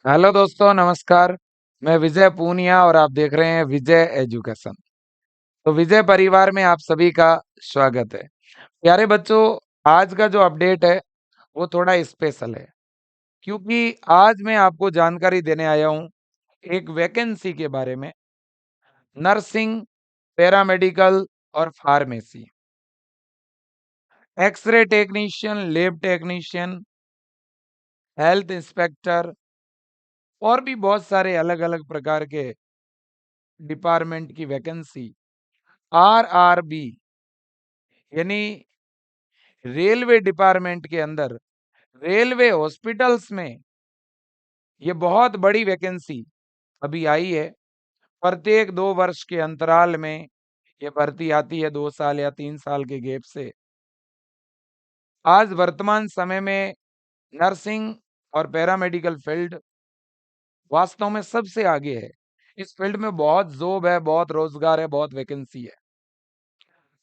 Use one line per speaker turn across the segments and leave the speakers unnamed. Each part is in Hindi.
हेलो दोस्तों, नमस्कार। मैं विजय पूनिया और आप देख रहे हैं विजय एजुकेशन। तो विजय परिवार में आप सभी का स्वागत है। प्यारे बच्चों, आज का जो अपडेट है वो थोड़ा स्पेशल है, क्योंकि आज मैं आपको जानकारी देने आया हूँ एक वैकेंसी के बारे में। नर्सिंग, पैरामेडिकल और pharmacy, X-ray technician, lab technician, health inspector और भी बहुत सारे अलग अलग प्रकार के डिपार्टमेंट की वैकेंसी आरआरबी यानी रेलवे डिपार्टमेंट के अंदर रेलवे हॉस्पिटल्स में ये बहुत बड़ी वैकेंसी अभी आई है। प्रत्येक 2 वर्ष के अंतराल में ये भर्ती आती है, 2 साल या 3 साल के गैप से। आज वर्तमान समय में नर्सिंग और पैरामेडिकल फील्ड वास्तव में सबसे आगे है। इस फील्ड में बहुत जॉब है, बहुत रोजगार है, बहुत वैकेंसी है।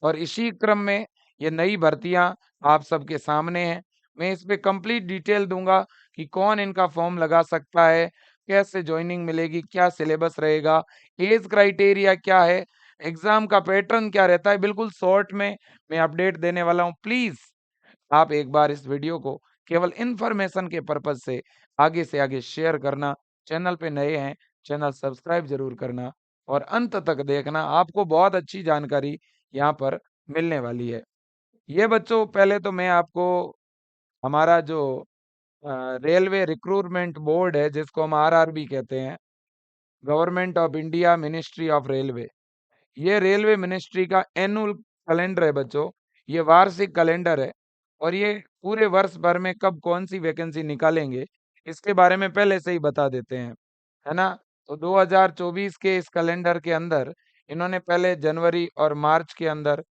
और इसी क्रम में ये नई भर्तियां आप सबके सामने हैं। मैं इस पे कंप्लीट डिटेल दूंगा कि कौन इनका फॉर्म लगा सकता है, कैसे ज्वाइनिंग मिलेगी, क्या सिलेबस रहेगा, एज क्राइटेरिया क्या है, एग्जाम का पैटर्न क्या रहता है। बिल्कुल शॉर्ट में मैं अपडेट देने वाला हूं। प्लीज आप एक बार इस वीडियो को केवल इंफॉर्मेशन के पर्पज से आगे शेयर करना। चैनल पे नए हैं, चैनल सब्सक्राइब जरूर करना और अंत तक देखना। आपको बहुत अच्छी जानकारी यहाँ पर मिलने वाली है। ये बच्चों, पहले तो मैं आपको हमारा जो रेलवे रिक्रूटमेंट बोर्ड है, जिसको हम आरआरबी कहते हैं, government of India ministry of railway, ये रेलवे मिनिस्ट्री का एनुअल कैलेंडर है बच्चों। ये वार्षिक कैलेंडर है और ये पूरे वर्ष भर में कब कौन सी वैकेंसी निकालेंगे इसके बारे में पहले से ही बता देते हैं, है ना। तो 2024 के इस कैलेंडर के अंदर इन्होंने पहले जनवरी और मार्च के अंदर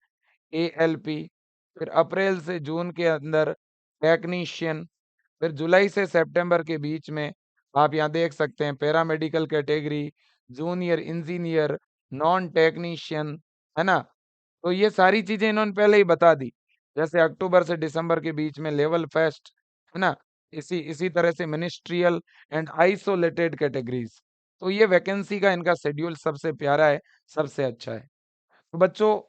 एएलपी, फिर अप्रैल से जून के अंदर टेक्नीशियन, फिर जुलाई से सितंबर के बीच में आप यहाँ देख सकते हैं paramedical category, junior engineer, non technician, है ना। तो ये सारी चीजें इन्होंने पहले ही बता दी। जैसे अक्टूबर से दिसंबर के बीच में लेवल फेस्ट, है ना। इसी इसी तरह से मिनिस्ट्रियल एंड आइसोलेटेड कैटेगरीज। तो ये वैकेंसी का इनका शेड्यूल सबसे प्यारा है, सबसे अच्छा है। तो बच्चों,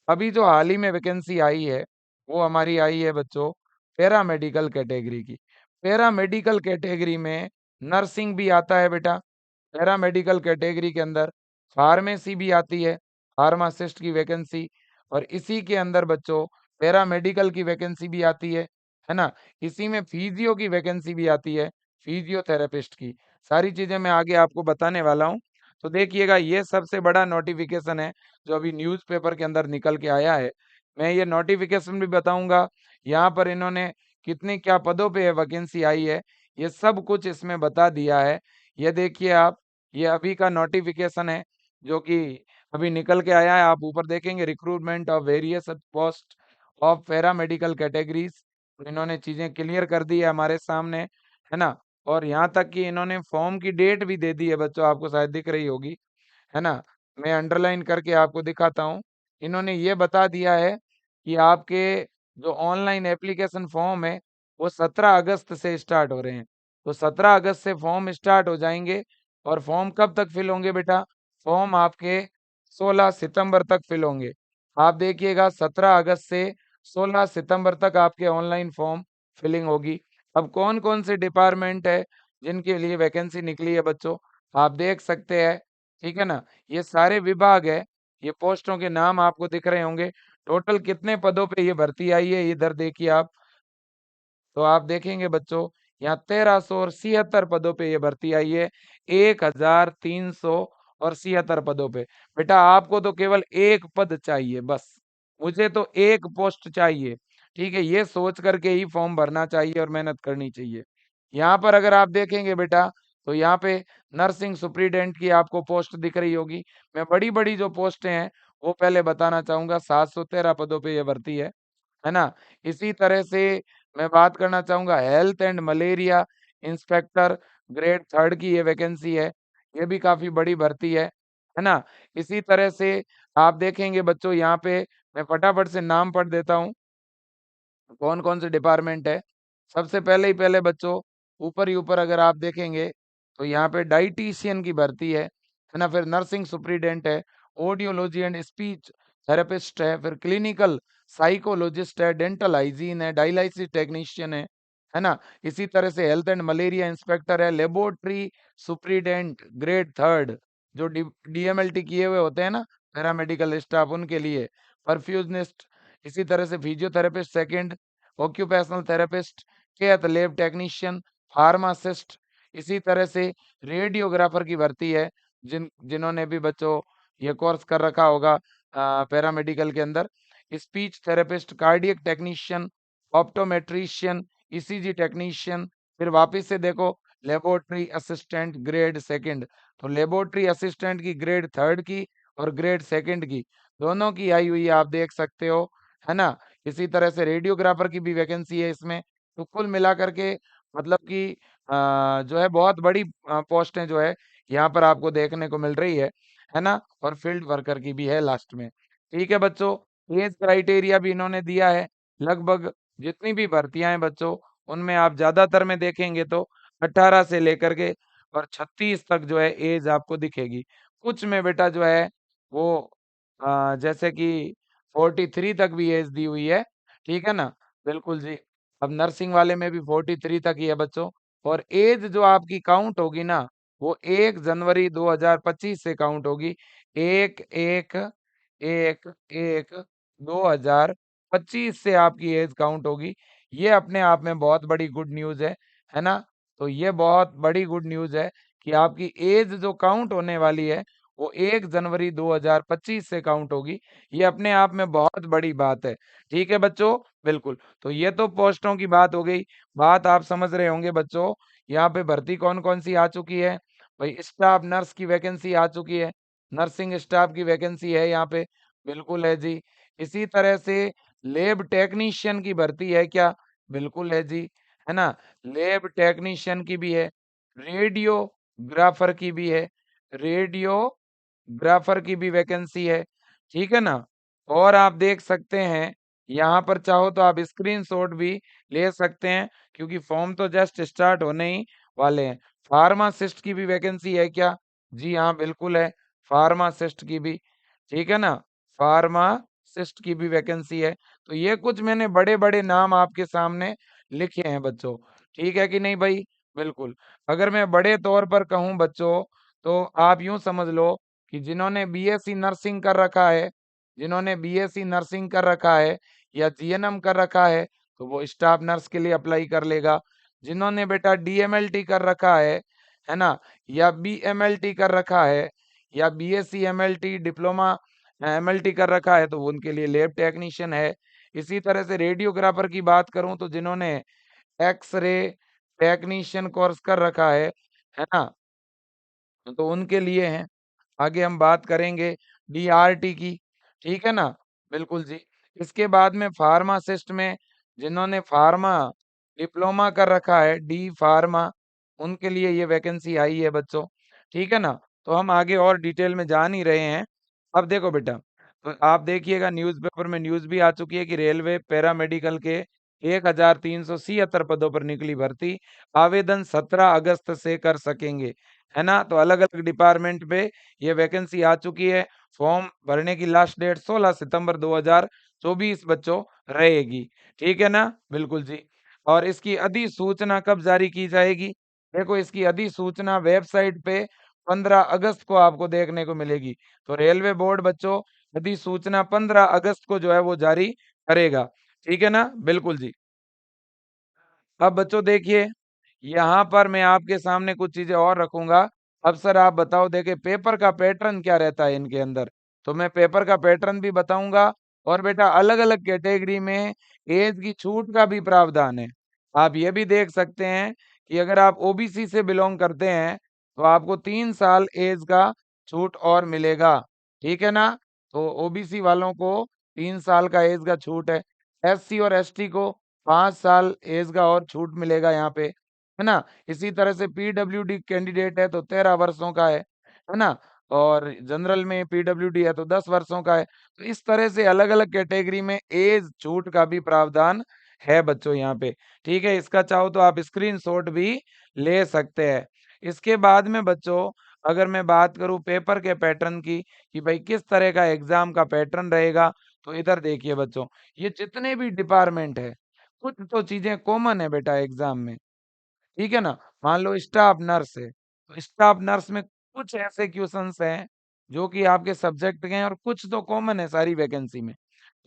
अभी जो हाल ही में वैकेंसी आई है वो हमारी आई है बच्चों पैरामेडिकल कैटेगरी की। पैरामेडिकल कैटेगरी में नर्सिंग भी आता है बेटा। पैरामेडिकल कैटेगरी के अंदर फार्मेसी भी आती है, फार्मासिस्ट की वैकेंसी। और इसी के अंदर बच्चों पैरामेडिकल की वैकेंसी भी आती है ना। इसी में फिजियो की वैकेंसी भी आती है, फिजियोथेरेपिस्ट की। सारी चीजें मैं आगे आपको बताने वाला हूँ। तो देखिएगा, ये सबसे बड़ा नोटिफिकेशन है जो अभी न्यूज़पेपर के अंदर निकल के आया है। मैं ये नोटिफिकेशन भी बताऊंगा, यहाँ पर इन्होंने कितने क्या पदों पे वैकेंसी आई है, ये सब कुछ इसमें बता दिया है। ये देखिए आप, ये अभी का नोटिफिकेशन है जो कि अभी निकल के आया है। आप ऊपर देखेंगे recruitment of various post of paramedical categories. तो इन्होंने चीजें क्लियर कर दी है हमारे सामने, है ना। और यहाँ तक कि इन्होंने फॉर्म की डेट भी दे दी है बच्चों, आपको शायद दिख रही होगी, है ना। मैं अंडरलाइन करके आपको दिखाता हूँ। इन्होंने ये बता दिया है कि आपके जो ऑनलाइन एप्लीकेशन फॉर्म है वो 17 अगस्त से स्टार्ट हो रहे हैं। तो 17 अगस्त से फॉर्म स्टार्ट हो जाएंगे। और फॉर्म कब तक फिल होंगे बेटा? फॉर्म आपके 16 सितंबर तक फिल होंगे। आप देखिएगा, 17 अगस्त से 16 सितंबर तक आपके ऑनलाइन फॉर्म फिलिंग होगी। अब कौन कौन से डिपार्टमेंट है जिनके लिए वैकेंसी निकली है बच्चों, आप देख सकते हैं, ठीक है ना। ये सारे विभाग है, ये पोस्टों के नाम आपको दिख रहे होंगे। टोटल कितने पदों पे ये भर्ती आई है इधर देखिए आप। तो आप देखेंगे बच्चों, यहाँ 1376 पदों पे ये भर्ती आई है, 1376 पदों पे। बेटा आपको तो केवल एक पद चाहिए बस, मुझे तो एक पोस्ट चाहिए, ठीक है। ये सोच करके ही फॉर्म भरना चाहिए और मेहनत करनी चाहिए। यहाँ पर अगर आप देखेंगे बेटा, तो यहाँ पे नर्सिंग सुप्रीडेंट की आपको पोस्ट दिख रही होगी। मैं बड़ी बड़ी जो पोस्टें हैं वो पहले बताना चाहूंगा। 713 पदों पे ये भर्ती है ना। इसी तरह से मैं बात करना चाहूंगा health and malaria inspector grade 3 की ये वैकेंसी है। ये भी काफी बड़ी भर्ती है ना। इसी तरह से आप देखेंगे बच्चों, यहाँ पे मैं फटाफट से नाम पढ़ देता हूँ कौन कौन से डिपार्टमेंट है। सबसे पहले ही पहले बच्चों, ऊपर ही ऊपर अगर आप देखेंगे तो यहाँ पे डाइटिशियन की भर्ती है ना? फिर नर्सिंग सुपरिटेंडेंट है, ऑडियोलॉजी एंड स्पीच थेरेपिस्ट है, फिर क्लिनिकल साइकोलॉजिस्ट है, डेंटल हाइजीन है, डायलिसिस टेक्नीशियन है ना? इसी तरह से हेल्थ एंड मलेरिया इंस्पेक्टर है, लेबोरेटरी सुपरिटेंडेंट ग्रेड 3 जो डीएमएलटी किए हुए होते हैं ना, पैरामेडिकल स्टाफ उनके लिए, परफ्यूजनिस्ट, इसी तरह से physiotherapist second, occupational therapist, cath lab technician, pharmacist, इसी तरह से रेडियोग्राफर की भर्ती है, जिन्होंने भी बच्चों ये कोर्स कर रखा होगा पैरामेडिकल के अंदर, speech therapist, cardiac technician, optometrician, ECG technician, फिर वापस से देखो लेबोरेटरी असिस्टेंट ग्रेड 2, तो लेबोरेटरी असिस्टेंट की ग्रेड 3 की और ग्रेड 2 की दोनों की आई हुई है, आप देख सकते हो, है ना? इसी तरह से रेडियोग्राफर की भी वैकेंसी है इसमें, तो कुल मिला करके मतलब कि जो है बहुत बड़ी पोस्टें जो है यहाँ पर आपको देखने को मिल रही है ना? और फील्ड वर्कर की भी है लास्ट में। ठीक है बच्चों, एज क्राइटेरिया भी इन्होंने दिया है, लगभग जितनी भी भर्तियां हैं बच्चों, उनमें आप ज्यादातर में देखेंगे तो 18 से लेकर के और 36 तक जो है एज आपको दिखेगी। कुछ में बेटा जो है वो जैसे कि 43 तक भी एज दी हुई है, ठीक है ना? बिल्कुल जी। अब नर्सिंग वाले में भी 43 तक ही है बच्चों, और एज जो आपकी काउंट होगी ना, वो 1 जनवरी 2025 से काउंट होगी। 1 1 1 1 2025 से आपकी एज काउंट होगी। ये अपने आप में बहुत बड़ी गुड न्यूज़ है ना? तो ये बहुत बड़ी गुड न्यूज़ है कि आपकी एज जो काउंट होने वाली है, वो 1 जनवरी 2025 से काउंट होगी। ये अपने आप में बहुत बड़ी बात है। ठीक है बच्चों? बिल्कुल। तो ये तो पोस्टों की बात हो गई। बात आप समझ रहे होंगे बच्चों, यहाँ पे भर्ती कौन-कौन सी आ चुकी है? भाई स्टाफ नर्स की वैकेंसी आ चुकी है, नर्सिंग स्टाफ की वैकेंसी है यहाँ पे, बिल्कुल है जी। इसी तरह से लैब टेक्नीशियन की भर्ती है क्या? बिल्कुल है जी, है ना? लैब टेक्नीशियन की भी है, रेडियोग्राफर की भी है, रेडियोग्राफर की भी वैकेंसी है, ठीक है ना? और आप देख सकते हैं, यहाँ पर चाहो तो आप स्क्रीनशॉट भी ले सकते हैं, क्योंकि फॉर्म तो जस्ट स्टार्ट होने ही वाले हैं। फार्मासिस्ट की भी वैकेंसी है क्या? जी हाँ, बिल्कुल है, फार्मासिस्ट की भी, ठीक है ना? फार्मासिस्ट की भी वैकेंसी है। तो ये कुछ मैंने बड़े-बड़े नाम आपके सामने लिखे हैं बच्चों, ठीक है कि नहीं भाई? बिल्कुल। अगर मैं बड़े तौर पर कहूँ बच्चों, तो आप यूँ समझ लो कि जिन्होंने बीएससी नर्सिंग कर रखा है, जिन्होंने बीएससी नर्सिंग कर रखा है या जीएनएम कर रखा है, तो वो स्टाफ नर्स के लिए अप्लाई कर लेगा। जिन्होंने बेटा डीएमएलटी कर रखा है ना? या बीएमएलटी कर रखा है या बीएससी एमएलटी डिप्लोमा एमएलटी कर रखा है, तो वो उनके लिए लैब टेक्नीशियन है। इसी तरह से रेडियोग्राफर की बात करूँ तो जिन्होंने एक्स-रे टेक्नीशियन कोर्स कर रखा है ना? तो उनके लिए हैं। आगे हम बात करेंगे डीआरटी की, ठीक है ना? बिल्कुल जी। इसके बाद में फार्मासिस्ट में जिन्होंने फार्मा डिप्लोमा कर रखा है, डी फार्मा, उनके लिए ये वैकेंसी आई है बच्चों, ठीक है ना? तो हम आगे और डिटेल में जान ही रहे हैं। अब देखो बेटा, तो आप देखिएगा न्यूज़पेपर में न्यूज़ भी आ चुकी है कि रेलवे पैरामेडिकल के 1376 पदों पर निकली भर्ती, आवेदन 17 अगस्त से कर सकेंगे, है ना? तो अलग-अलग डिपार्टमेंट पे ये वैकेंसी आ चुकी है। फॉर्म भरने की लास्ट डेट 16 सितंबर 2024 बच्चों रहेगी। ठीक है ना? बिल्कुल जी। और इसकी अधिसूचना कब जारी की जाएगी? देखो इसकी अधिसूचना वेबसाइट पे 15 अगस्त को आपको देखने को मिलेगी। तो रेलवे बोर्ड बच्चों अधिसूचना 15 अगस्त को जो है वो जारी करेगा। ठीक है ना? बिल्कुल जी। अब बच्चों देखिए, यहाँ पर मैं आपके सामने कुछ चीज़ें और रखूँगा। अब सर आप बताओ देखिए पेपर का पैटर्न क्या रहता है इनके अंदर? तो मैं पेपर का पैटर्न भी बताऊँगा और बेटा अलग-अलग कैटेगरी में ऐज की छूट का भी प्रावधान है। आप ये भी देख सकते हैं कि अगर आप ओबीसी से बिलॉन्ग करते हैं, तो आपको 3 साल ऐज का छूट और मिलेगा। ठीक है ना? तो ओबीसी वालों को 3 साल का ऐज का छूट है। एससी और एसटी को 5 साल ऐज का और छूट मिलेगा यहाँ पे, है ना? इसी तरह से पीडब्ल्यूडी कैंडिडेट है तो 13 वर्षों का है ना? और जनरल में पीडब्ल्यूडी है तो 10 वर्षों का है। तो इस तरह से अलग-अलग कैटेगरी में ऐज छूट का भी प्रावधान है बच्चों यहाँ पे, ठीक है? इसका चाहो तो आप स्क्रीनशॉट भी ले सकते हैं। इसके बाद में बच्चों अगर मैं बात करूँ पेपर के पैटर्न की कि भाई किस तरह का एग्जाम का पैटर्न रहेगा, तो इधर देखिए बच्चों, ये जितने भी डिपार्टमेंट है, कुछ तो चीजें कॉमन है बेटा एग्जाम में, ठीक है ना। मान लो स्टाफ नर्स है, तो स्टाफ नर्स में कुछ ऐसे क्वेश्चंस हैं जो कि आपके सब्जेक्ट के हैं और कुछ तो कॉमन है सारी वैकेंसी में,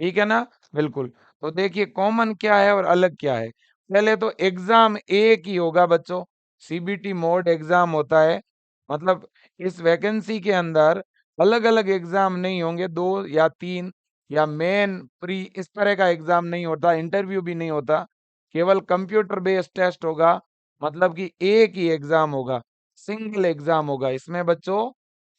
ठीक है ना। बिल्कुल। तो देखिए कॉमन क्या है और अलग क्या है। पहले तो एग्जाम एक ही होगा बच्चों, सीबीटी मोड एग्जाम होता है। मतलब इस वैकेंसी के अंदर अलग अलग एग्जाम नहीं होंगे, दो या तीन या मेन प्री इस तरह का एग्जाम नहीं होता, इंटरव्यू भी नहीं होता, केवल कंप्यूटर बेस्ड टेस्ट होगा। मतलब कि एक ही एग्जाम होगा, सिंगल एग्जाम होगा इसमें बच्चों,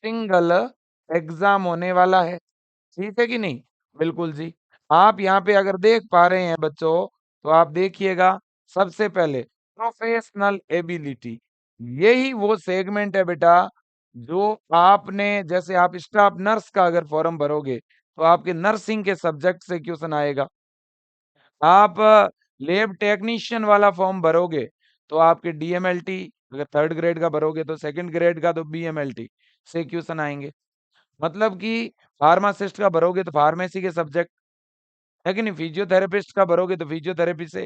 सिंगल एग्जाम होने वाला है, ठीक है कि नहीं। बिल्कुल जी। आप यहाँ पे अगर देख पा रहे हैं बच्चों, तो आप देखिएगा सबसे पहले प्रोफेशनल एबिलिटी, यही वो सेगमेंट है बेटा जो आपने, जैसे आप स्टाफ नर्स का अगर फॉर्म भरोगे तो आपके नर्सिंग के सब्जेक्ट से क्वेश्चन आएगा। आप लैब टेक्नीशियन वाला फॉर्म भरोगे तो आपके डीएमएलटी, अगर थर्ड ग्रेड का भरोगे तो सेकंड ग्रेड का तो बीएमएलटी से क्वेश्चन आएंगे। मतलब कि फार्मासिस्ट का भरोगे तो फार्मेसी के सब्जेक्ट है कि नहीं, फिजियोथेरेपिस्ट का भरोगे तो फिजियोथेरेपी से।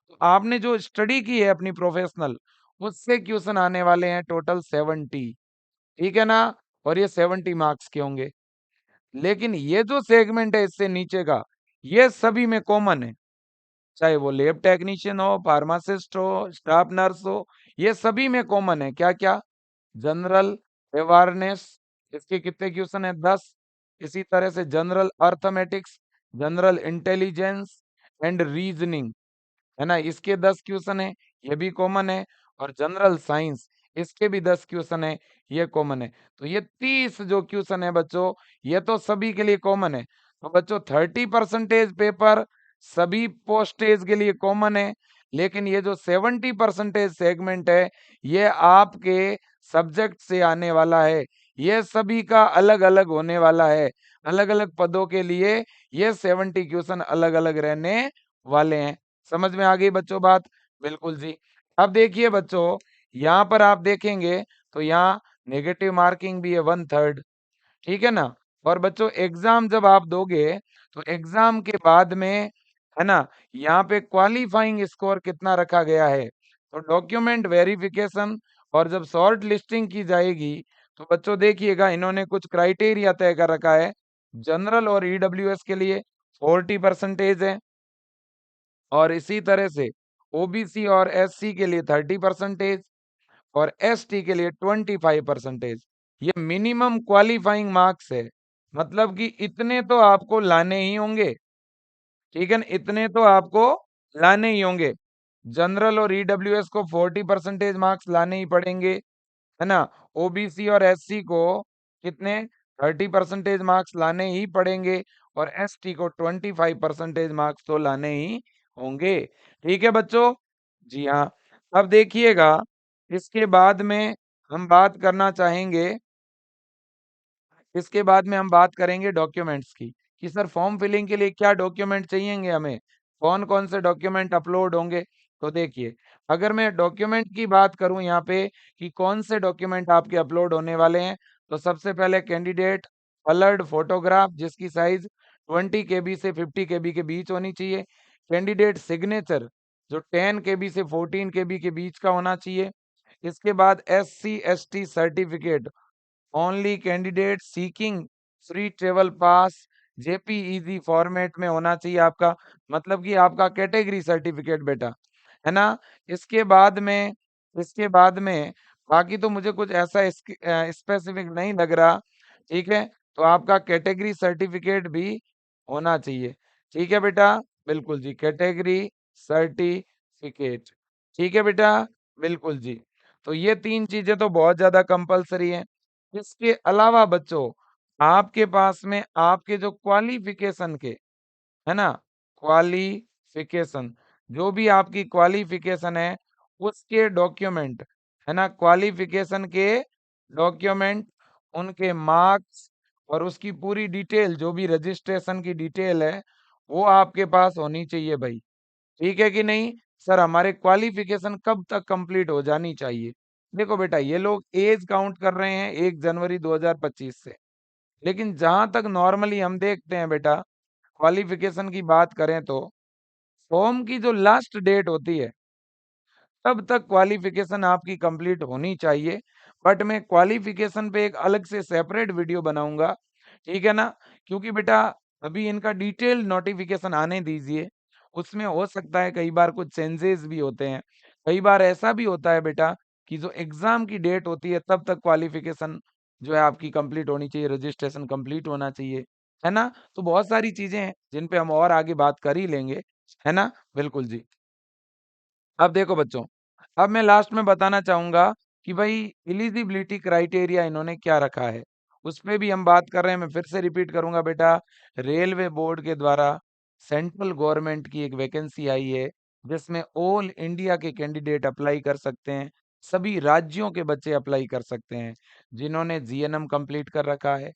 तो आपने जो स्टडी की है अपनी प्रोफेशनल, उससे क्वेश्चन आने वाले हैं टोटल 70, ठीक है ना। और ये 70 मार्क्स के होंगे। लेकिन ये जो सेगमेंट है इससे नीचे का, ये सभी में कॉमन है, चाहे वो लैब टेक्नीशियन हो, फार्मासिस्ट हो, स्टाफ नर्स हो, ये सभी में कॉमन है। क्या क्या? जनरल अवेयरनेस, इसके कितने क्वेश्चन है? 10। इसी तरह से general arithmetics, general intelligence and reasoning, है ना, इसके 10 क्वेश्चन है, ये भी कॉमन है। और जनरल साइंस, इसके भी 10 क्वेश्चन है, ये कॉमन है। तो ये 30 जो क्वेश्चन है बच्चों, ये तो सभी के लिए कॉमन है। तो बच्चों 30% पेपर सभी पोस्टेज के लिए कॉमन है। लेकिन ये जो 70% सेगमेंट है, ये आपके सब्जेक्ट से आने वाला है, ये सभी का अलग अलग होने वाला है। अलग अलग पदों के लिए ये 70 क्वेश्चन अलग अलग रहने वाले हैं। समझ में आ गई बच्चों बात? बिल्कुल जी। अब देखिए बच्चों, यहाँ पर आप देखेंगे तो यहाँ नेगेटिव मार्किंग भी है 1/3, ठीक है ना। और बच्चों एग्जाम जब आप दोगे तो एग्जाम के बाद में, है ना, यहाँ पे क्वालिफाइंग स्कोर कितना रखा गया है, तो डॉक्यूमेंट वेरिफिकेशन और जब शॉर्ट लिस्टिंग की जाएगी तो बच्चों देखिएगा इन्होंने कुछ क्राइटेरिया तय कर रखा है। जनरल और ईडब्ल्यूएस के लिए 40% है, और इसी तरह से ओबीसी और एससी के लिए 30% और एसटी के लिए 25%। ये मिनिमम क्वालिफाइंग मार्क्स है। मतलब कि इतने तो आपको लाने ही होंगे, ठीक है ना, इतने तो आपको लाने ही होंगे। जनरल और ईडब्ल्यूएस को 40% मार्क्स लाने ही पड़ेंगे, है ना। ओबीसी और एससी को कितने? 30% मार्क्स लाने ही पड़ेंगे, और एसटी को 25% मार्क्स तो लाने ही होंगे, ठीक है बच्चों। जी हाँ। अब देखिएगा इसके बाद में हम बात करना चाहेंगे, इसके बाद में हम बात करेंगे डॉक्यूमेंट्स की, कि सर फॉर्म फिलिंग के लिए क्या डॉक्यूमेंट चाहिएंगे हमें, कौन कौन से डॉक्यूमेंट अपलोड होंगे। तो देखिए, अगर मैं डॉक्यूमेंट की बात करूं यहाँ पे कि कौन से डॉक्यूमेंट आपके अपलोड होने वाले हैं, तो सबसे पहले कैंडिडेट कलर्ड फोटोग्राफ जिसकी साइज 20 KB से 50 KB के बीच होनी चाहिए। कैंडिडेट सिग्नेचर जो 10 KB से 14 KB के बीच का होना चाहिए। इसके बाद SC/ST certificate, only candidate seeking free travel pass JPEG format में होना चाहिए आपका, मतलब कि आपका कैटेगरी सर्टिफिकेट बेटा, है ना। इसके बाद में इसके बाद में बाकी तो मुझे कुछ ऐसा स्पेसिफिक नहीं लग रहा, ठीक है। तो आपका कैटेगरी सर्टिफिकेट भी होना चाहिए, ठीक है बेटा। बिल्कुल जी, कैटेगरी सर्टिफिकेट, ठीक है बेटा। बिल्कुल जी। तो ये 3 चीजें तो बहुत ज्यादा कंपलसरी है। इसके अलावा बच्चों आपके पास में आपके जो क्वालिफिकेशन के, है ना, क्वालिफिकेशन, जो भी आपकी क्वालिफिकेशन है उसके डॉक्यूमेंट, है ना, क्वालिफिकेशन के डॉक्यूमेंट, उनके मार्क्स और उसकी पूरी डिटेल, जो भी रजिस्ट्रेशन की डिटेल है, वो आपके पास होनी चाहिए भाई, ठीक है कि नहीं। सर हमारे क्वालिफिकेशन कब तक कंप्लीट हो जानी चाहिए, देखो बेटा, ये लोग एज काउंट कर रहे हैं 1 जनवरी 2025 से, लेकिन जहां तक नॉर्मली हम देखते हैं बेटा, क्वालिफिकेशन की बात करें तो फॉर्म की जो लास्ट डेट होती है तब तक क्वालिफिकेशन आपकी कंप्लीट होनी चाहिए। बट मैं क्वालिफिकेशन पे एक अलग से सेपरेट वीडियो बनाऊंगा, ठीक है ना? क्योंकि बेटा अभी इनका डिटेल नोटिफिकेशन आने दीजिए, उसमें हो सकता है कई बार कुछ चेंजेस भी होते हैं। कई बार ऐसा भी होता है बेटा कि जो एग्जाम की डेट होती है तब तक क्वालिफिकेशन जो है आपकी कंप्लीट होनी चाहिए, रजिस्ट्रेशन कंप्लीट होना चाहिए, है ना? तो बहुत सारी चीजें हैं जिन पे हम और आगे बात कर ही लेंगे, है ना? बिल्कुल जी। अब देखो बच्चों, अब मैं लास्ट में बताना चाहूँगा कि भाई एलिजिबिलिटी क्राइटेरिया इन्होंने क्या रखा है, उसपे भी हम बात कर रहे हैं। मैं फिर से रिपीट करूँगा बेटा, रेलवे बोर्ड के द्वारा सेंट्रल गवर्नमेंट की एक वैकेंसी आई है, जिसमें ऑल इंडिया के कैंडिडेट अप्लाई कर सकते हैं, सभी राज्यों के बच्चे अप्लाई कर सकते हैं, जिन्होंने जीएनएम कंप्लीट कर रखा है,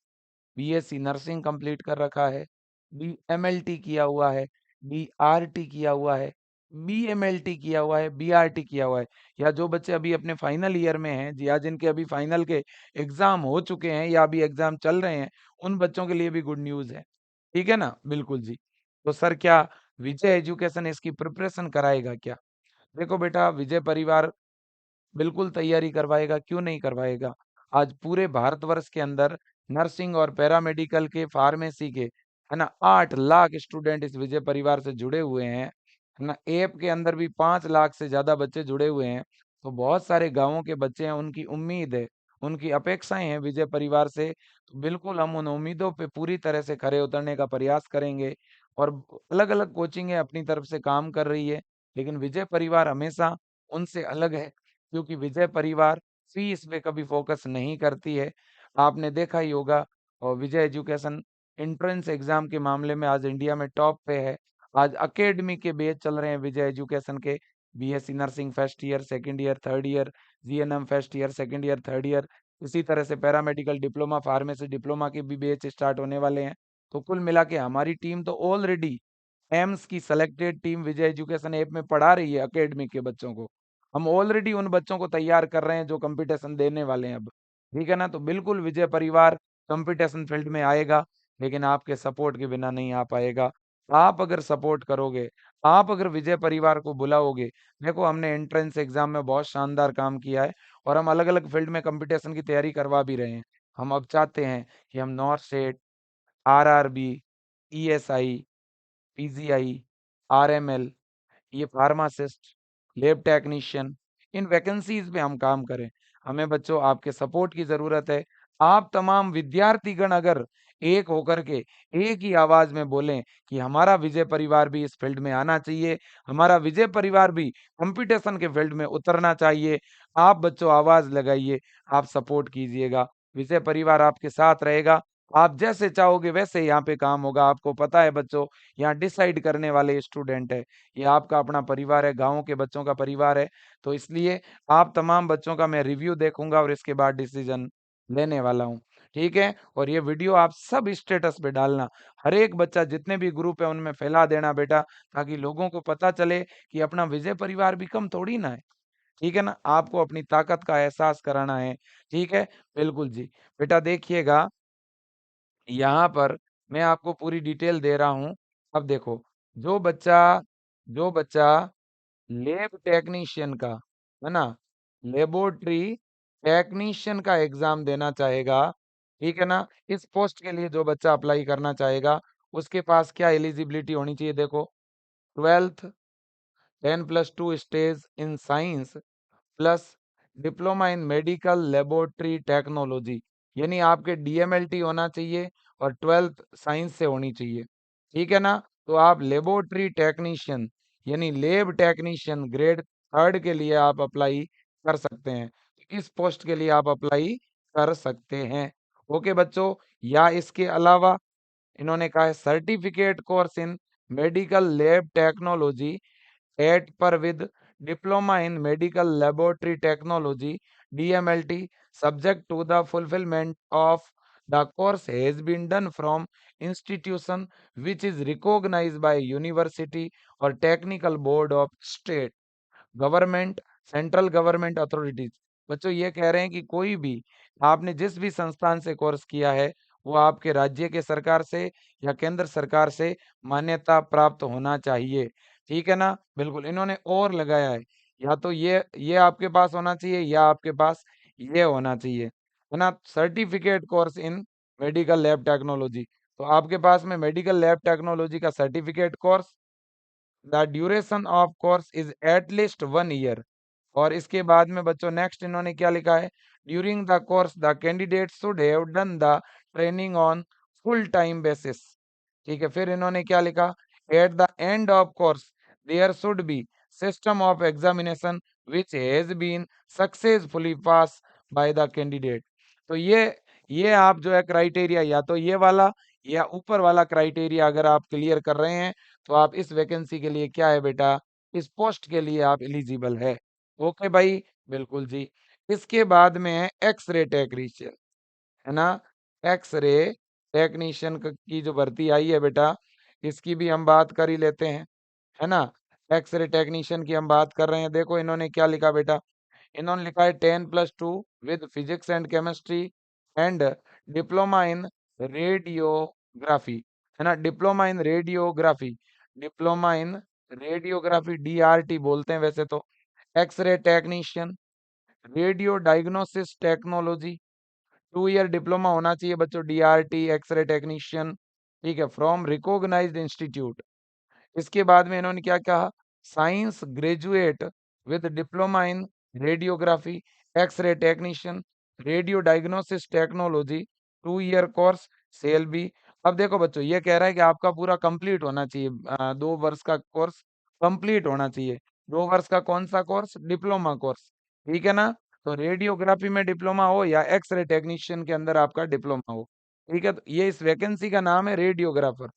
बीएससी नर्सिंग कंप्लीट कर रखा है, बीएमएलटी किया हुआ है, बीआरटी किया हुआ है, बीएमएलटी किया हुआ है, बीआरटी किया हुआ है, या जो बच्चे अभी अपने फाइनल ईयर में हैं या जिनके अभी फाइनल के एग्जाम हो चुके हैं या अभी एग्जाम चल रहे हैं, उन बच्चों के लिए भी गुड न्यूज़ है। ठीक है ना? बिल्कुल जी। तो सर क्या विजय एजुकेशन इसकी प्रिपरेशन कराएगा क्या? देखो बेटा, विजय परिवार बिल्कुल तैयारी करवाएगा, क्यों नहीं करवाएगा? आज पूरे भारतवर्ष के अंदर नर्सिंग और पैरामेडिकल के, फार्मेसी के, है ना, 8 लाख स्टूडेंट इस विजय परिवार से जुड़े हुए हैं, है ना? ऐप के अंदर भी 5 लाख से ज़्यादा बच्चे जुड़े हुए हैं। तो बहुत सारे गाँवों के बच्चे हैं, उनकी उम्मीद है, उनकी अपेक्षाएँ हैं विजय परिवार से। तो बिल्कुल हम उन उम्मीदों पे पूरी तरह से खरे उतरने का प्रयास करेंगे और अलग-अलग कोचिंगें अपनी तरफ से काम कर रही है, लेकिन विजय परिवार हमेशा उनसे अलग है। क्योंकि विजय परिवार फीस पे कभी फोकस नहीं करती है। आपने देखा ही होगा, और विजय एजुकेशन एंट्रेंस एग्जाम के मामले में आज इंडिया में टॉप पे है। आज अकेडमी के बैच चल रहे हैं विजय एजुकेशन के, BSc nursing first year, second year, third year, GNM first year, second year, third year. इसी तरह से पैरामेडिकल डिप्लोमा, फार्मेसी डिप्लोमा के भी बैच स्टार्ट होने वाले हैं। तो कुल मिला के हमारी टीम तो ऑलरेडी एम्स की सेलेक्टेड टीम विजय एजुकेशन ऐप में पढ़ा रही है अकेडमी के बच्चों को। हम ऑलरेडी उन बच्चों को तैयार कर रहे हैं जो कंपटीशन देने वाले हैं अब। ठीक है ना? तो बिल्कुल विजय परिवार कंपटीशन फील्ड में आएगा, लेकिन आपके सपोर्ट के बिना नहीं आ पाएगा। आप अगर सपोर्ट करोगे, आप अगर विजय परिवार को बुलाओगे, देखो हमने एंट्रेंस एग्जाम में बहुत शानदार काम किया है और हम अलग-अलग फील्ड में कंपटीशन की तैयारी करवा भी रहे हैं। हम अब चाहते हैं कि हम north state, RRB, ESI, PGI, RML, ये फार्मासिस्ट, लैब टेक्नीशियन, इन वैकेंसीज पे हम काम करें। हमें बच्चों आपके सपोर्ट की ज़रूरत है। आप तमाम विद्यार्थीगण अगर एक होकर के एक ही आवाज़ में बोलें कि हमारा विजय परिवार भी इस फील्ड में आना चाहिए, हमारा विजय परिवार भी कॉम्पिटिशन के फील्ड में उतरना चाहिए। आप बच्चों आवाज़ लगाइए, आप सपोर्ट कीजिएगा, विजय परिवार आपके साथ रहेगा। आप जैसे चाहोगे वैसे यहाँ पे काम होगा। आपको पता है बच्चों, यहाँ डिसाइड करने वाले स्टूडेंट है। ये आपका अपना परिवार है, गाँव के बच्चों का परिवार है, तो इसलिए आप तमाम बच्चों का मैं रिव्यू देखूँगा और इसके बाद डिसीज़न लेने वाला हूँ, ठीक है? और ये वीडियो आप सब स्टेटस पे डालना, हर एक बच्चा जितने भी ग्रुप है उनमें फैला देना बेटा, ताकि लोगों को पता चले कि अपना विजय परिवार भी कम थोड़ी ना है, ठीक है ना? आपको अपनी ताकत का एहसास कराना है, ठीक है? बिल्कुल जी। बेटा देखिएगा, यहाँ पर मैं आपको पूरी डिटेल दे रहा हूँ। अब देखो, जो बच्चा जो बच्चा लैब टेक्नीशियन का, है ना? लेबोरेटरी टेक्नीशियन का एग्ज़ाम देना चाहेगा, ठीक है ना? इस पोस्ट के लिए जो बच्चा अप्लाई करना चाहेगा, उसके पास क्या एलिजिबिलिटी होनी चाहिए देखो, 12th 10+2 stage in science plus diploma in medical laboratory technology, यानी आपके डीएमएलटी होना चाहिए और 12th साइंस से होनी चाहिए, ठीक है ना? तो आप लेबोरेटरी टेक्नीशियन यानी लैब टेक्नीशियन ग्रेड थर्ड के लिए आप अप्लाई कर सकते हैं। इस पोस्ट के लिए आप अप्लाई कर सकते हैं। ओके बच्चों, या इसके अलावा इन्होंने कहा है certificate course in medical lab technology at per with diploma in medical laboratory technology DMLT subject to the fulfillment of the course has been done from institution which is recognized by university or technical board of state government central government authorities बच्चों ये कह रहे हैं कि कोई भी आपने जिस भी संस्थान से कोर्स किया है, वो आपके राज्य के सरकार से या केंद्र सरकार से मान्यता प्राप्त होना चाहिए। ठीक है ना? बिल्कुल, इन्होंने और लगाया है, या तो ये आपके पास होना चाहिए या आपके पास ये होना चाहिए, है ना? Certificate course in medical lab technology, तो आपके पास में मेडिकल लैब टेक्नोलॉजी का certificate course, the duration of course is at least 1 year. और इसके बाद में बच्चों नेक्स्ट इन्होंने क्या लिखा है, during the course the candidate should have done the training on full time basis. ठीक है, फिर इन्होंने क्या लिखा, at the end of course there should be system of examination which has been successfully pass by the candidate. तो ये आप जो है क्राइटेरिया, या तो ये वाला या ऊपर वाला क्राइटेरिया अगर आप क्लियर कर रहे हैं, तो आप इस वैकेंसी के लिए क्या है बेटा, इस पोस्ट के लिए आप एलिजिबल है। ओके भाई, बिल्कुल जी। इसके बाद में है एक्स-रे टेक्नीशियन, है ना? एक्स-रे टेक्नीशियन की जो भर्ती आई है बेटा, इसकी भी हम बात कर ही लेते हैं, है ना? एक्स-रे टेक्नीशियन की हम बात कर रहे हैं। देखो इन्होंने क्या लिखा बेटा, इन्होंने लिखा है 10+2 with physics and chemistry and diploma in radiography, है ना? Diploma in radiography, diploma in radiography, DRT बोलते हैं वैसे तो। X-ray technician, radio diagnosis technology, 2 year diploma होना चाहिए बच्चों, डीआरटी एक्स-रे टेक्नीशियन। ठीक है, फ्रॉम रिकॉग्नाइज्ड इंस्टीट्यूट। इसके बाद में इन्होंने क्या कहा, science graduate with diploma in radiography, X-ray technician, radio diagnosis technology, 2 year course shall be. अब देखो बच्चों ये कह रहा है कि आपका पूरा कंप्लीट होना चाहिए, 2 वर्ष का कोर्स कंप्लीट होना चाहिए। 2 वर्ष का कौन सा कोर्स, डिप्लोमा कोर्स, ठीक है ना? तो रेडियोग्राफी में डिप्लोमा हो या एक्स-रे टेक्नीशियन के अंदर आपका डिप्लोमा हो, ठीक है? तो ये इस वैकेंसी का नाम है रेडियोग्राफर।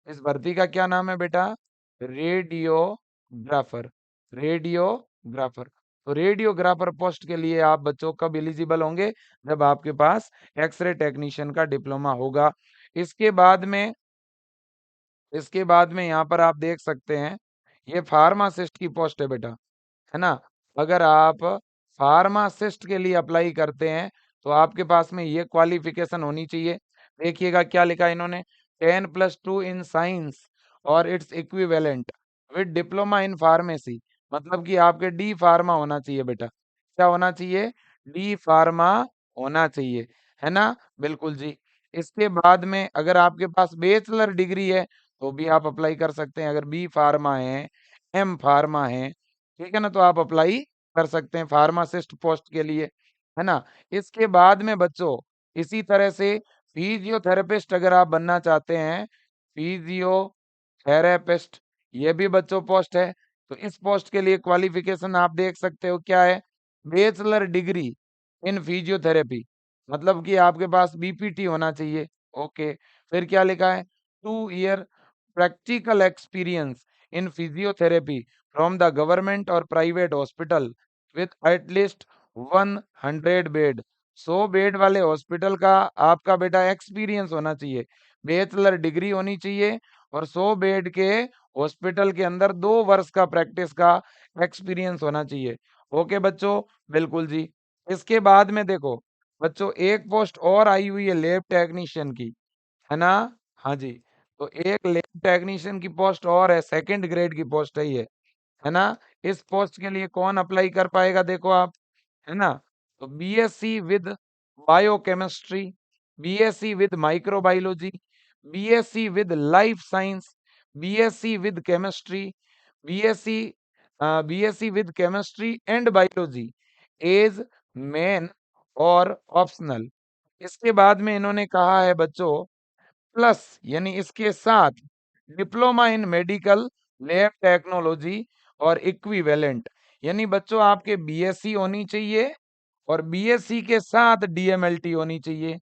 इस भर्ती का क्या नाम है बेटा, रेडियोग्राफर, रेडियोग्राफर। तो रेडियोग्राफर पोस्ट के लिए आप बच्चों कब एलिजिबल होंगे, जब आपके पास एक्सरे टेक्नीशियन का डिप्लोमा होगा। इसके बाद में इसके बाद में यहाँ पर आप देख सकते हैं, ये फार्मासिस्ट की पोस्ट है बेटा, है ना? अगर आप फार्मासिस्ट के लिए अप्लाई करते हैं, तो आपके पास में ये क्वालिफिकेशन होनी चाहिए। देखिएगा क्या लिखा है इन्होंने, 10+2 इन साइंस और its equivalent with diploma in pharmacy, मतलब कि आपके डी फार्मा होना चाहिए बेटा। क्या होना चाहिए, डी फार्मा होना चाहिए, है ना? बिल्कुल जी। इसके बाद में अगर आपके पास बैचलर डिग्री है, तो भी आप अप्लाई कर सकते हैं। अगर बी फार्मा है, एम फार्मा है, ठीक है ना, तो आप अप्लाई कर सकते हैं फार्मासिस्ट पोस्ट के लिए, है ना? इसके बाद में बच्चों इसी तरह से फिजियोथेरेपिस्ट अगर आप बनना चाहते हैं, फिजियोथेरेपिस्ट, ये भी बच्चों पोस्ट है। तो इस पोस्ट के लिए क्वालिफिकेशन आप देख सकते हो क्या है, बैचलर डिग्री इन फिजियोथेरेपी, मतलब कि आपके पास बीपीटी होना चाहिए। ओके, फिर क्या लिखा है, 2 year practical experience in physiotherapy from the government और private hospital with at least 100 bed, 100 bed वाले हॉस्पिटल का आपका बेटा एक्सपीरियंस होना चाहिए, बैचलर डिग्री होनी चाहिए और 100 बेड के हॉस्पिटल के अंदर 2 वर्ष का प्रैक्टिस का एक्सपीरियंस होना चाहिए। ओके बच्चों, बिल्कुल जी। इसके बाद में देखो बच्चों एक पोस्ट और आई हुई है लैब टेक्नीशियन की, है ना? हाँ जी, तो एक लैब टेक्नीशियन की पोस्ट और है, सेकंड ग्रेड की पोस्ट है ये, है ना? इस पोस्ट के लिए कौन अप्लाई कर पाएगा देखो आप, है ना? तो BSc with biochemistry, BSc with microbiology, BSc with life science, BSc with chemistry, BSc BSc with chemistry and biology as main और ऑप्शनल। इसके बाद में इन्होंने कहा है बच्चों प्लस, यानी इसके साथ diploma in medical lab technology और इक्विवेलेंट, यानी बच्चों आपके बीएससी होनी चाहिए और बीएससी के साथ डीएमएलटी होनी चाहिए।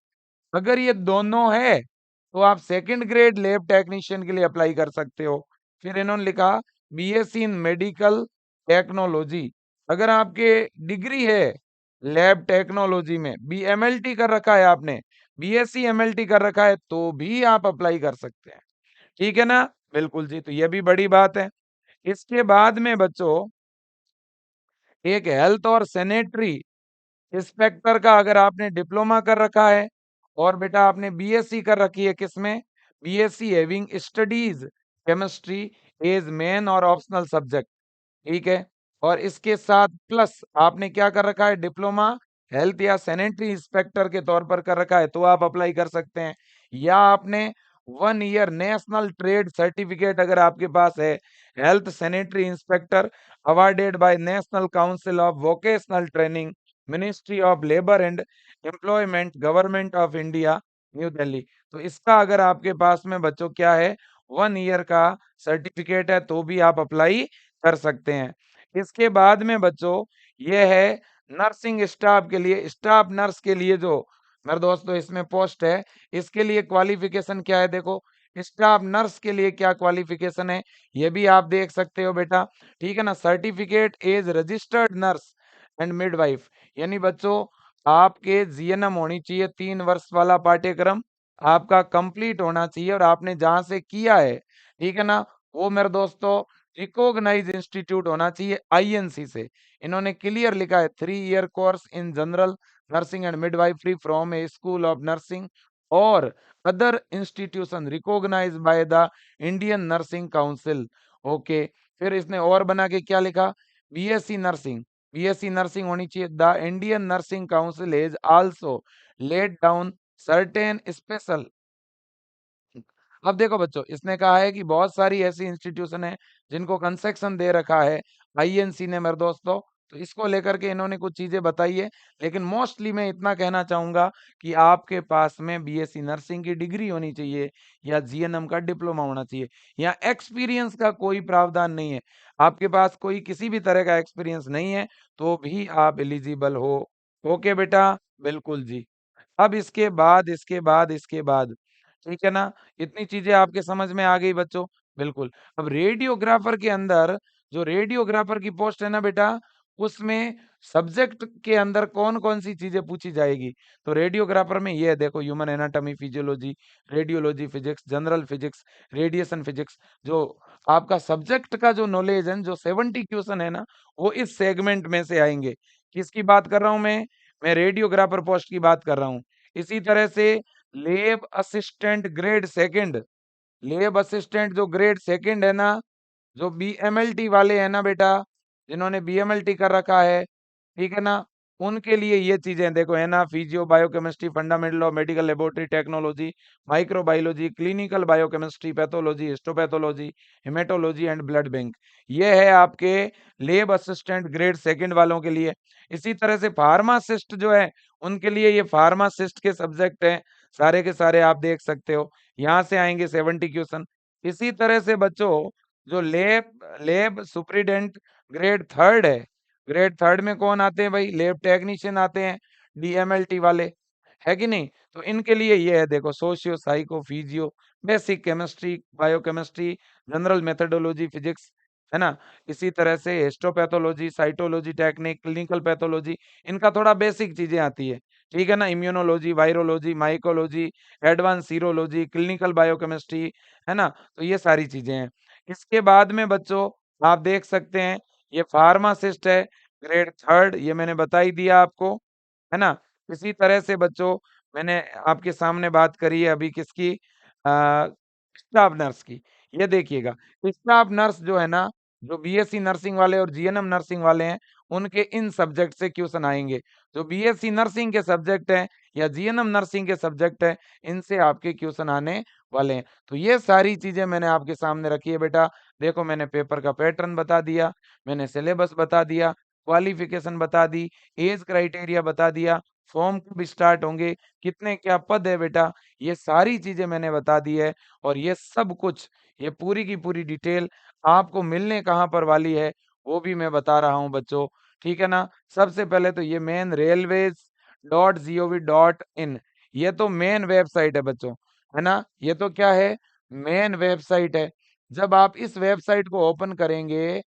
अगर ये दोनों है, तो आप सेकंड ग्रेड लैब टेक्नीशियन के लिए अप्लाई कर सकते हो। फिर इन्होंने लिखा बीएससी इन मेडिकल टेक्नोलॉजी, अगर आपके डिग्री है लैब टेक्नोलॉजी में, बीएमएलटी कर रखा है आपने, बीएससी एमएलटी कर रखा है, तो भी आप अप्लाई कर सकते हैं। ठीक है ना? बिल्कुल जी, तो ये भी बड़ी बात है। इसके बाद में बच्चों एक हेल्थ और सैनिटरी इंस्पेक्टर का अगर आपने डिप्लोमा कर रखा है और बेटा आपने बीएससी कर रखी है किसमें? BSc having studies chemistry as main और ऑप्शनल सब्जेक्ट, ठीक है? और इसके साथ प्लस आपने क्या कर रखा है? डिप्लोमा हेल्थ या सैनिटरी इंस्पेक्टर के तौर पर कर रखा है, तो आप अप्लाई कर सकते हैं। या आपने 1 ईयर नेशनल ट्रेड सर्टिफिकेट अगर आपके पास है, health sanitary inspector awarded by national council of vocational training, ministry of labour and employment, government of India, new Delhi. तो इसका अगर आपके पास में बच्चों क्या है? 1 ईयर का सर्टिफिकेट है, तो भी आप अप्लाई कर सकते हैं। इसके बाद में बच्चों ये है नर्सिंग स्टाफ के लिए, स्टाफ नर्स के लिए जो मेरे दोस्तों इसमें पोस्ट है, इसके लिए क्वालिफिकेशन क्या है? देखो, स्टाफ नर्स के लिए क्या क्वालिफिकेशन है, ये भी आप देख सकते हो बेटा, ठीक है ना? Certificate as registered nurse and midwife, यानी बच्चों आपके जीएनएम होनी चाहिए, 3 वर्ष वाला पाठ्यक्रम आपका कंप्लीट होना चाहिए और आपने जहां से किया है, ठीक है ना, वो मेरे दोस्तों रिकॉग्नाइज इंस्टीट्यूट होना चाहिए आईएनसी से। इन्होंने क्लियर लिखा है 3 year course in general nursing and midwifery from a school of nursing और other institution recognize by the Indian nursing council. Okay, फिर इसने और बना के क्या लिखा? बीएससी नर्सिंग, बीएससी नर्सिंग होनी चाहिए। The Indian nursing council is also let down certain special. अब देखो बच्चों, इसने कहा है कि बहुत सारी ऐसी इंस्टीट्यूशन है जिनको कंसेक्शन दे रखा है आईएनसी ने मेरे दोस्तों, तो इसको लेकर के इन्होंने कुछ चीजें बताई है। लेकिन मोस्टली मैं इतना कहना चाहूंगा कि आपके पास में बीएससी नर्सिंग की डिग्री होनी चाहिए या जीएनएम का डिप्लोमा होना चाहिए। या एक्सपीरियंस का कोई प्रावधान नहीं है, आपके पास कोई किसी भी तरह का एक्सपीरियंस नहीं है तो भी आप एलिजिबल हो। ओके बेटा, बिल्कुल जी। अब इसके बाद ठीक है ना? इतनी चीजें आपके समझ में आ गई बच्चों? बिल्कुल। अब रेडियोग्राफर के अंदर जो रेडियोग्राफर की पोस्ट है ना बेटा, उसमें सब्जेक्ट के अंदर कौन-कौन सी चीजें पूछी जाएगी? तो रेडियोग्राफर में ये है देखो, human anatomy, physiology, radiology physics, general physics, radiation physics, जो आपका सब्जेक्ट का जो नॉलेज है, जो 70 क्वेश्चन है ना, वो इस सेगमेंट में से आएंगे। किसकी बात कर रहा हूं मैं? मैं रेडियोग्राफर पोस्ट की बात कर रहा हूँ। इसी तरह से लेब असिस्टेंट ग्रेड सेकंड, लेब असिस्टेंट जो ग्रेड सेकंड है ना, जो बीएमएलटी वाले हैं ना बेटा, जिन्होंने बीएमएलटी कर रखा है, ठीक है ना, उनके लिए ये चीजें देखो है ना, physio biochemistry, fundamental of medical laboratory technology, microbiology, clinical biochemistry, pathology, histopathology, haematology and blood bank. ये है आपके लेब असिस्टेंट ग्रेड सेकंड वालों के लिए। इसी तरह से फार्मासिस्ट जो है, उनके लिए ये फार्मासिस्ट के सब्जेक्ट हैं, सारे के सारे आप देख सकते हो, यहाँ से आएंगे 70 क्वेश्चन। इसी तरह से बच्चों जो lab lab superintendent grade third है, ग्रेड थर्ड में कौन आते हैं भाई? लैब टेक्नीशियन आते हैं, डीएमएलटी वाले, है कि नहीं? तो इनके लिए ये है देखो, socio psycho physio, basic chemistry, biochemistry, general methodology physics, है ना? इसी तरह से histopathology, cytology technique, clinical pathology, इनका थोड़ा बेसिक चीजें आती है, ठीक है ना? Immunology, virology, mycology, advance serology, clinical biochemistry, है ना? तो ये सारी चीजें हैं। इसके बाद में बच्चों आप देख सकते हैं, ये फार्मासिस्ट है ग्रेड थर्ड, ये मैंने बता ही दिया आपको, है ना? इसी तरह से बच्चों मैंने आपके सामने बात करी है अभी किसकी? स्टाफ नर्स की। ये देखिएगा, स्टाफ नर्स जो है ना, जो बीएससी नर्सिंग वाले और जीएनएम नर्सिंग वाले हैं, उनके इन सब्जेक्ट से क्वेश्चन आएंगे। जो बीएससी नर्सिंग के सब्जेक्ट हैं या जीएनएम नर्सिंग के सब्जेक्ट हैं, इनसे आपके क्वेश्चन आने वाले हैं। तो ये सारी चीजें मैंने आपके सामने रखी है बेटा। देखो, मैंने पेपर का पैटर्न बता दिया, मैंने सिलेबस बता दिया, क्वालिफिकेशन बता दी, एज क्राइटेरिया बता दिया, फॉर्म कब स्टार्ट होंगे, कितने क्या पद है बेटा, ये सारी चीजें मैंने बता दी है। और ये सब कुछ, ये पूरी की पूरी डिटेल आपको मिलने कहाँ पर वाली है, वो भी मैं बता रहा हूँ बच्चों, ठीक है ना? सबसे पहले तो ये मेन railways.gov.in, ये तो मेन वेबसाइट है बच्चों, है ना? ये तो क्या है? मेन वेबसाइट है। जब आप इस वेबसाइट को ओपन करेंगे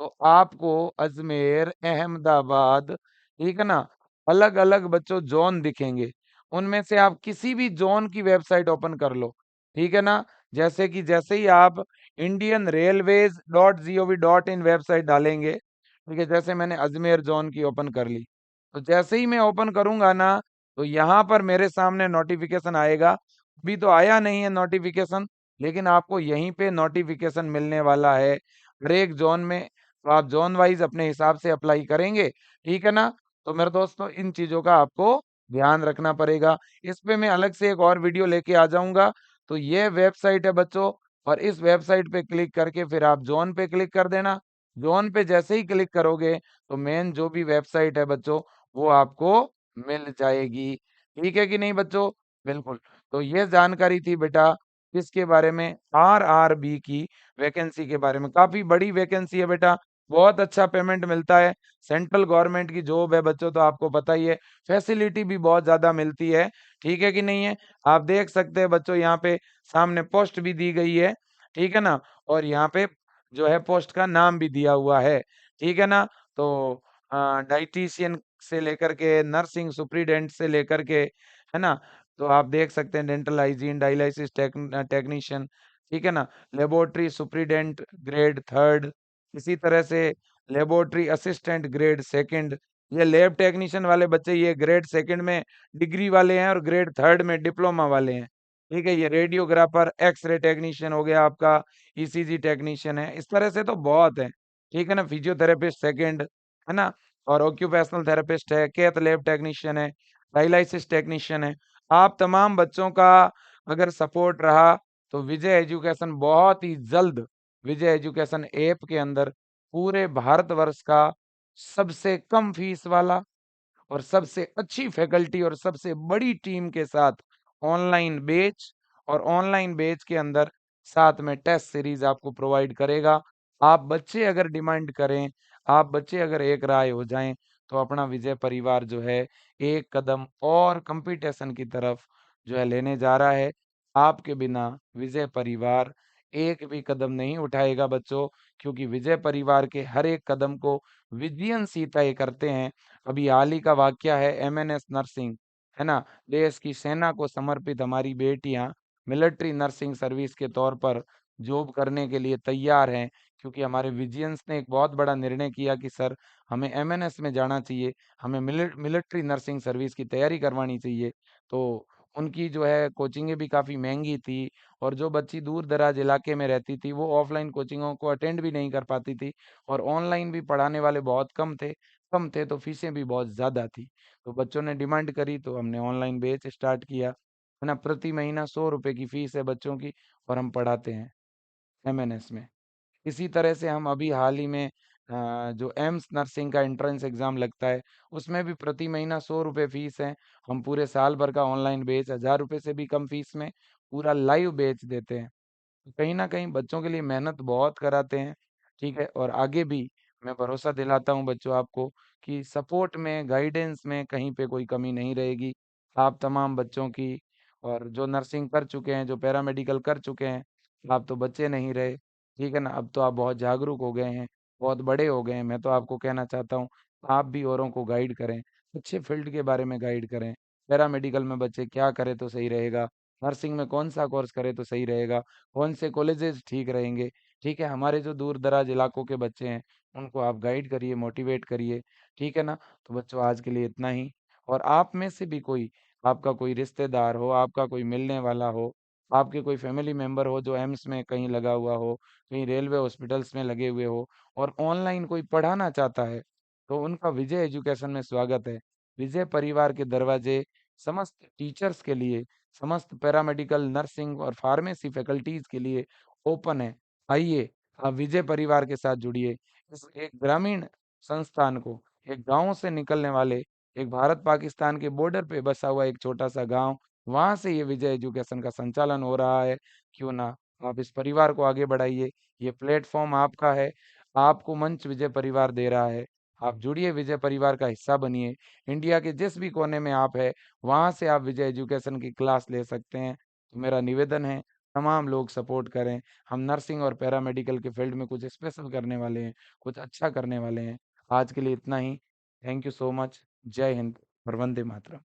तो आपको अजमेर, अहमदाबाद, ठीक है ना, अलग अलग बच्चों जोन दिखेंगे। उनमें से आप किसी भी जोन की वेबसाइट ओपन कर लो, ठीक है ना? जैसे ही आप Indian railways dot G O V dot in website डालेंगे, ठीक है, जैसे मैंने अजमेर जोन की ओपन कर ली, तो जैसे ही मैं ओपन करूँगा ना, तो यहाँ पर मेरे सामने नोटिफ़िकेशन आएगा। अभी तो आया नहीं है नोटिफ़िकेशन, लेकिन आपको यहीं पे नोटिफ़िकेशन मिलने वाला है, हर एक ज़ोन में। तो आप ज़ोन वाइज़ अपने हिसाब से अप्लाई करेंगे, ठीक है ना? तो मेरे दोस्तों इन चीज़ों का आपको ध्यान रखना पड़ेगा। इस पे मैं अलग से एक और वीडियो लेके आ जाऊँगा। तो ये वेबसाइट है बच्चों, और इस वेबसाइट पे क्लिक करके फिर आप ज़ोन पे क्लिक कर देना। ज़ोन पे जैसे ही क्लिक करोगे, तो मेन जो भी वेबसाइट है बच्चों, वो आपको मिल जाएगी। ठीक है कि नहीं बच्चों? बिल्कुल। तो ये जानकारी थी बेटा किसके बारे में? आरआरबी की वैकेंसी के बारे में। काफ़ी बड़ी वैकेंसी है बेटा, बहुत अच्छा पेमेंट मिलता है। सेंट्रल गवर्नमेंट की जॉब है बच्चों, तो आपको पता ही है, फैसिलिटी भी बहुत ज़्यादा मिलती है। ठीक है कि नहीं है? आप देख सकते हैं बच्चों यहाँ पे सामने पोस्ट भी दी गई है, ठीक है ना? और यहाँ पे जो है पोस्ट का नाम भी दिया हुआ है, ठीक है ना? तो डायटीशियन से लेकर के नर्सिंग सुपरिटेंडेंट से लेकर के, है ना? तो आप देख सकते हैं डेंटल हाइजीन, डायलिसिस टेक्नीशियन, ठीक है ना? लेबोरेटरी सुपरिटेंडेंट ग्रेड 3, इसी तरह से लेबोरेटरी असिस्टेंट ग्रेड 2। ये लैब टेक्नीशियन वाले बच्चे ये ग्रेड 2 में डिग्री वाले हैं और ग्रेड 3 में डिप्लोमा वाले हैं। ठीक है? ये रेडियोग्राफर, एक्स-रे टेक्नीशियन हो गया आपका, ईसीजी टेक्नीशियन है। इस तरह से तो बहुत है, ठीक है ना? फिजियोथेरेपिस्ट 2, है ना? और ऑक्यूपेशनल थेरेपिस्ट है, कैथ लैब टेक्नीशियन है, डायलिसिस टेक्नीशियन है। आप तमाम बच्चों का अगर सपोर्ट रहा, तो विजय एजुकेशन बहुत ही जल्द विजय एजुकेशन ऐप के अंदर पूरे भारतवर्ष का सबसे कम फीस वाला और सबसे अच्छी फैकल्टी और सबसे बड़ी टीम के साथ ऑनलाइन बैच, और ऑनलाइन बैच के अंदर साथ में टेस्ट सीरीज आपको प्रोवाइड करेगा। आप बच्चे अगर डिमांड करें, आप बच्चे अगर एक राय हो जाएं, तो अपना विजय परिवार जो है एक कदम और कंपटीशन की तरफ जो है लेने जा रहा है। आपके बिना विजय परिवार एक भी कदम नहीं उठाएगा बच्चों, क्योंकि विजय परिवार के हर एक कदम को विजयन ही तय करते हैं। अभी हाल ही का वाकया है एमएनएस नर्सिंग, है ना? देश की सेना को समर्पित हमारी बेटियां मिलिट्री नर्सिंग सर्विस के तौर पर जॉब करने के लिए तैयार हैं, क्योंकि हमारे विजियंस ने एक बहुत बड़ा निर्णय किया कि सर हमें एमएनएस में जाना चाहिए, हमें मिलिट्री नर्सिंग सर्विस की तैयारी करवानी चाहिए। तो उनकी जो है कोचिंगें भी काफ़ी महंगी थी, और जो बच्ची दूर दराज इलाके में रहती थी वो ऑफलाइन कोचिंगों को अटेंड भी नहीं कर पाती थी, और ऑनलाइन भी पढ़ाने वाले बहुत कम थे तो फीसें भी बहुत ज़्यादा थी। तो बच्चों ने डिमांड करी तो हमने ऑनलाइन बैच स्टार्ट किया, है ना? प्रति महीना 100 रुपए की फीस है बच्चों की, और हम पढ़ाते हैं एमएनएस में। इसी तरह से हम अभी हाल ही में जो एम्स नर्सिंग का एंट्रेंस एग्ज़ाम लगता है, उसमें भी प्रति महीना 100 रुपए फीस है। हम पूरे साल भर का ऑनलाइन बैच 1000 रुपए से भी कम फीस में पूरा लाइव बैच देते हैं। कहीं न कहीं बच्चों के लिए मेहनत बहुत कराते हैं, ठीक है? और आगे भी मैं भरोसा दिलाता हूँ बच्चों आपको कि सपोर्ट में, गाइडेंस में कहीं पे कोई कमी नहीं रहेगी। आप तमाम बच्चों की, और जो नर्सिंग कर चुके हैं, जो पैरामेडिकल कर चुके हैं, आप तो बच्चे नहीं रहे, ठीक है ना? अब तो आप बहुत जागरूक हो गए हैं, बहुत बड़े हो गए हैं। मैं तो आपको कहना चाहता हूँ, आप भी औरों को गाइड करें, अच्छे फील्ड के बारे में गाइड करें। पैरामेडिकल में बच्चे क्या करें तो सही रहेगा, नर्सिंग में कौन-सा कोर्स करें तो सही रहेगा, कौन से कॉलेजेस ठीक रहेंगे, ठीक है? हमारे जो दूर-दराज इलाकों के बच्चे हैं, उनको आप गाइड करिए, मोटिवेट करिए, ठीक है ना? तो बच्चों आज के लिए इतना ही, और आप में से भी कोई, आपका कोई रिश्तेदार हो, आपका कोई मिलने वाला हो, आपके कोई फैमिली मेंबर हो जो एम्स में कहीं लगा हुआ हो, कहीं रेलवे हॉस्पिटल्स में लगे हुए हो, और ऑनलाइन कोई पढ़ाना चाहता है, तो उनका विजय एजुकेशन में स्वागत है। विजय परिवार के दरवाजे समस्त टीचर्स के लिए, समस्त पैरामेडिकल, नर्सिंग और फार्मेसी फैकल्टीज के लिए ओपन है। आइए, आप विजय परिवार के साथ जुड़िए। इस एक ग्रामीण संस्थान को, एक गाँव से निकलने वाले, एक भारत-पाकिस्तान के बॉर्डर पे बसा हुआ एक छोटा-सा गाँव, वहाँ से ये विजय एजुकेशन का संचालन हो रहा है। क्यों ना आप इस परिवार को आगे बढ़ाइए, ये प्लेटफ़ॉर्म आपका है, आपको मंच विजय परिवार दे रहा है। आप जुड़िए, विजय परिवार का हिस्सा बनिए। इंडिया के जिस भी कोने में आप हैं, वहाँ से आप विजय एजुकेशन की क्लास ले सकते हैं। तो मेरा निवेदन है, तमाम लोग सपोर्ट करें। हम नर्सिंग और पैरामेडिकल के फील्ड में कुछ स्पेशल करने वाले हैं, कुछ अच्छा करने वाले हैं। आज के लिए इतना ही। Thank you so much. जय हिंद और वंदे मातरम।